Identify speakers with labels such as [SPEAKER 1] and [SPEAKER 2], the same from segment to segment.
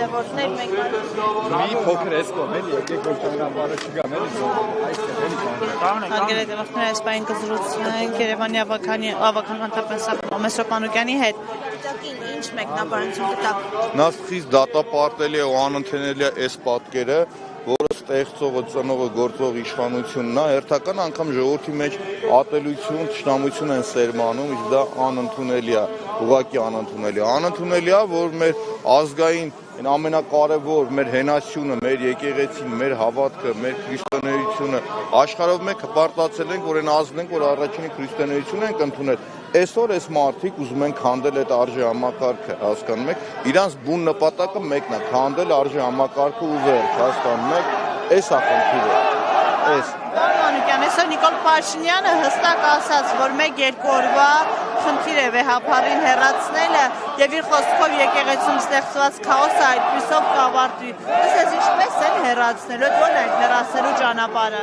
[SPEAKER 1] ուղևորներ մենք
[SPEAKER 2] մի փոքր էսկոմ էլի եկեք որ ճանապարհը չգամ էլի այստեղ էլի կան
[SPEAKER 1] Հարգելի դեպքեր այս պայն կզրուցենք Երևանի ավական անդրադարձական Մեսրոպանոկյանի հետ Դիտակին ինչ մեկնաբանություն կտակ
[SPEAKER 3] Նա խիստ դատապարտելի է ու անընդունելի է այս պատկերը որը ստեղծողը ծնողը գործող իշխանությունն է հերթական անգամ ժողովրդի մեջ ատելություն, թշնամություն են սերմանում, իսկ դա անընդունելի է, ուղղակի անընդունելի է, որ մեր ազգային ամենակարևոր մեր հենասյունը, մեր եկեղեցին, մեր հավատքը, մեր քրիստոնեությունը աշխարհով մեկ հպարտացել ենք, որ այն ազգն ենք, որ առաջինի քրիստոնեություն ենք ընդունել։ Այսօր այս մարդիկ ուզում են քանդել այդ արժե համակարգը, հասկանում եք, իրանց բուն նպատակը մեկն է, քանդել արժե համակարգը ու վերջ, հասկանում եք, այս է խնդիրը, այս։
[SPEAKER 1] Մանուկյան, այսօր Նիկոլ Փաշինյանը հստակ ասաց, որ 1-2 օրվա խնդիր է վեհապարին հեռացնելը եւ իր խոսքով եկեղեցում ստեղծված քաոսը այդպիսով կավարտվի։ Այսպես ինչպես են հեռացնելու, ո՞րն է հեռացնելու ճանապարհը։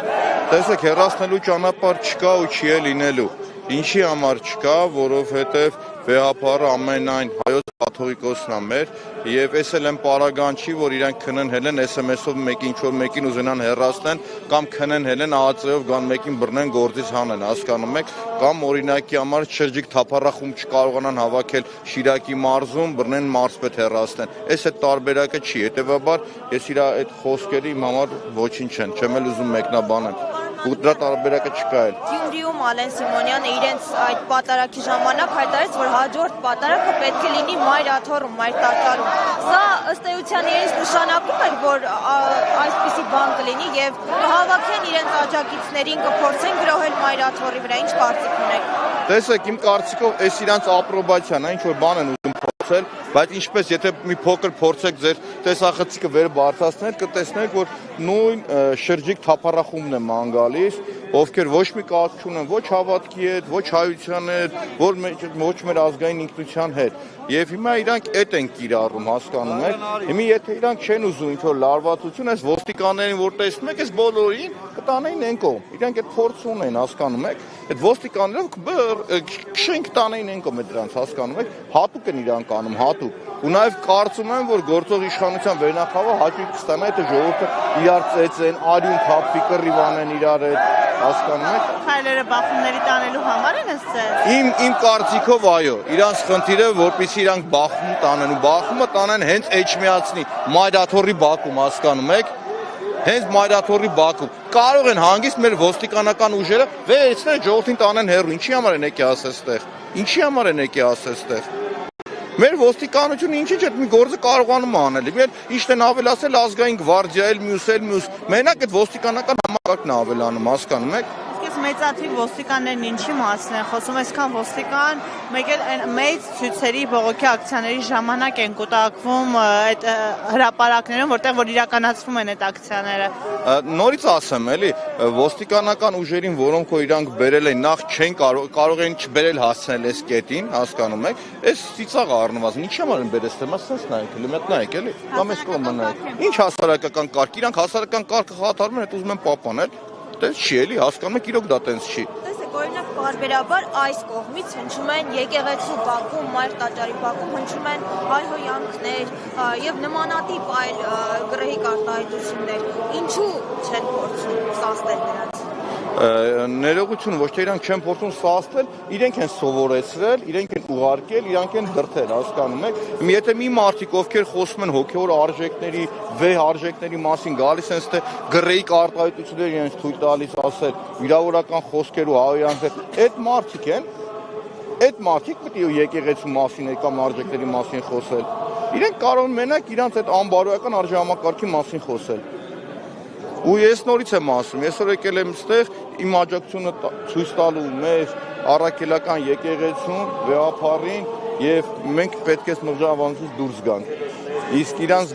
[SPEAKER 3] Տեսեք, հեռացնելու ճանապարհ չկա ու չի է լինելու։ Ինչի համար չկա, որովհետև վեհապարը ամենայն հայոց կաթողիկոսն է մեր եւ ես էլ եմ պարագան չի, որ իրանք քննել են SMS-ով մեկին ուզենան հեռացնեն կամ քննել են ԱԱԾ-ով գան մեկին բռնեն գործից հանեն, հասկանում եք, կամ օրինակի համար շրջիկ թափառախումբ չկարողանան հավաքել Շիրակի մարզում, բռնեն մարզպետ հեռացնեն։ Այս այդ տարբերակը չի, հետեւաբար ես իր այդ խոսքերը իմ համար ոչինչ չեն, չեմ էլ ուզում մեկնաբանեմ։ Ու դրա տարբերակը չկա էլ։
[SPEAKER 1] Գյումրիում Ալեն Սիմոնյանը իրենց այդ պատարակի ժամանակ հայտարարեց, որ հաջորդ պատարակը պետք է լինի մայր աթոռում, մայր տաճարում։ Սա ըստ էության իրենց նշանակում էր, որ այսպիսի բան կլինի եւ կհավաքեն իրենց աջակիցներին, կփորձեն գրոհել մայր աթոռի վրա։ Ինչ կարծիք ունեք։
[SPEAKER 3] Տեսեք, իմ կարծիքով այս իրանց ապրոբացիան է, ինչ որ բան են ուզում փորձել, բայց ինչպես եթե մի փոքր փորձեք ձեր տեսախցիկը վեր բարձրացնել, կտեսնեք, որ նույն շրջիկ թափառախումբն է ման գալիս, ովքեր ոչ մի կապ չունեն ոչ հավատքի հետ, ոչ հայության հետ, ոչ մեր ազգային ինքնության հետ։ Եվ հիմա իրանք այդ են կիրառում, հասկանում եք։ Հիմա եթե իրանք չեն ուզում ինչ-որ լարվածություն, այս ոստիկաններին որ տեսնում եք, այս բոլորին կտանեին են կողմ։ Իրանք այդ փորձ ունեն, հասկանում եք։ Այդ ոստիկաններով քշենք տանեին են կողմ դրանց, հասկանում եք։ Հատուկ են իրանք անում, հատուկ։ Ու նաև կարծում եմ, որ գործող իշխանության վերնախավը հաճույք կստանա, եթե ժողովուրդը իրար ծեծեն, արյուն թափվի, կռիվանեն իրար հետ, հասկանում եք։
[SPEAKER 1] Քայլերը բախումների տանելու համար են ըստ։
[SPEAKER 3] Իմ կարծիքով այո, իրանց խնդիրը որպեսզի իրանք բախում տանեն ու բախումը տանեն հենց Էջմիածնի Մայրաթոռի բակում, հասկանում եք։ Հենց Մայրաթոռի բակում կարող են հանգիստ մեր ոստիկանական ուժերը վերցնել ժողովրդին տանեն հեռու։ Ինչի համար են եկի ասել այստեղ։ Ինչի համար են եկի ասել այստեղ։ Մեր ոստիկանությունը ինչի՞ չէ մի գործը կարողանում անել։ Իմ իշտ են ավելացել ազգային գվարդիա, էլ մյուս։ Մենակ այդ ոստիկանական համակարգն է ավելանում, հասկանում եք։
[SPEAKER 1] Իսկ մեծաթիվ ոստիկաններն ինչի մասն են խոսում, այսքան ոստիկան մեկ էլ մեծ ցույցերի բողոքի ակցիաների ժամանակ են կուտակվում այդ հրապարակներում, որտեղ որ իրականացվում են այդ ակցիաները։
[SPEAKER 3] Նորից ասեմ, էլի, ոստիկանական ուժերին, որոնք որ իրանք բերել են, նախ չեն կարող են չբերել հասցնել այս կետին, հասկանում եք, այս ծիծաղ առնվազն, ինչի համար են բերել, ասես նայեք, էլի, մետ նայեք, էլի, կամ այս կողմը նայեք։ Ինչ հասարակական կարգ, իրանք հասարակական կարգը խաթարում են, այդ ուզում են պահպանել, դες չի, էլի, հասկանում եք, իրոք դա տենց չի։
[SPEAKER 1] Տեսեք, օրինակ բարբերաբար այս կողմից հնչում են եկեղեցու բակում, մայր տաճարի բակում հնչում են հայհոյանքներ եւ նմանատիպ այլ գրեհիկ արտահայտություններ։ Ինչու չեն փորձում սաստել նրանց։
[SPEAKER 3] Ներողություն, ոչ թե իրանք չեն փորձում սաստել, իրենք են սովորեցրել, իրենք են ուղարկել, իրանք են դրդել, հասկանում եք։ Եթե մի մարդիկ, ովքեր խոսում են հոգեոր արժեքների, վեհ արժեքների մասին, գալիս են ստե գրեհիկ արտահայտություններ իրենց թույլ տալիս ասել, վիրավորական խոսքեր ու հայհոյանքներ, այդ մարդիկ պետք է եկեղեցու մասին կամ արժեքների մասին խոսել։ Իրենք կարող են մենակ իրանց այդ անբարոյական արժեհամակարգի մասին խոսել։ Ու ես նորից եմ ասում, այսօր եկել եմ ստեղ իմ աջակցությունը ցույց տալու մեր առաքելական եկեղեցուն, վեհապարին եւ մենք պետք է մղջավանցից դուրս գանք։ Իսկ իրանց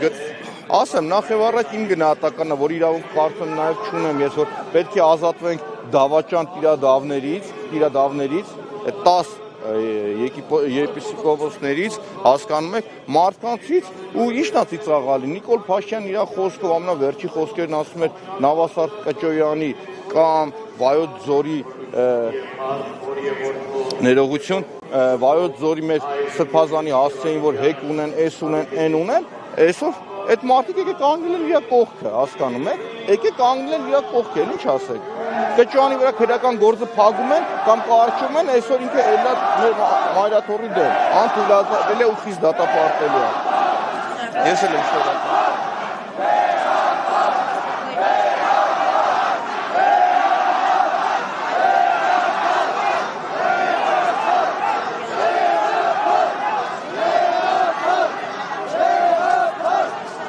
[SPEAKER 3] ասեմ, նախ եւ առաջ իմ գնահատականն է, որ իրավունք կարծում նաեւ չունեմ, ես որ պետք է ազատվենք դավաճան տիրադավներից, 10 եպիսկոպոսներից, հասկանում եք, մարդկանցից ու ի՞նչն է ծիծաղալի։ Նիկոլ Փաշինյանն իր խոսքով ամենավերջի խոսքերն ասում էր Նավասար Կճոյանի կամ Վայոց Ձորի ներողություն, Վայոց Ձորի մեր սրբազանի հասցեին, որ հեկ ունեն, էս ունեն, են ունեն, այսօր Այդ մարդիկ եկեք կանգնել են իր կողքը, հասկանում եք։ Եկեք կանգնել են իր կողքը, ինչ ասեք։ Կճանի վրա քրական գործը փակում են կամ կարճում են, այսօր ինքը ելա մեր մայրաթորի դեմ։ Անթույլատրել է ու խիստ դատապարտելու է։ Ես էլ եմ շնորհակալ։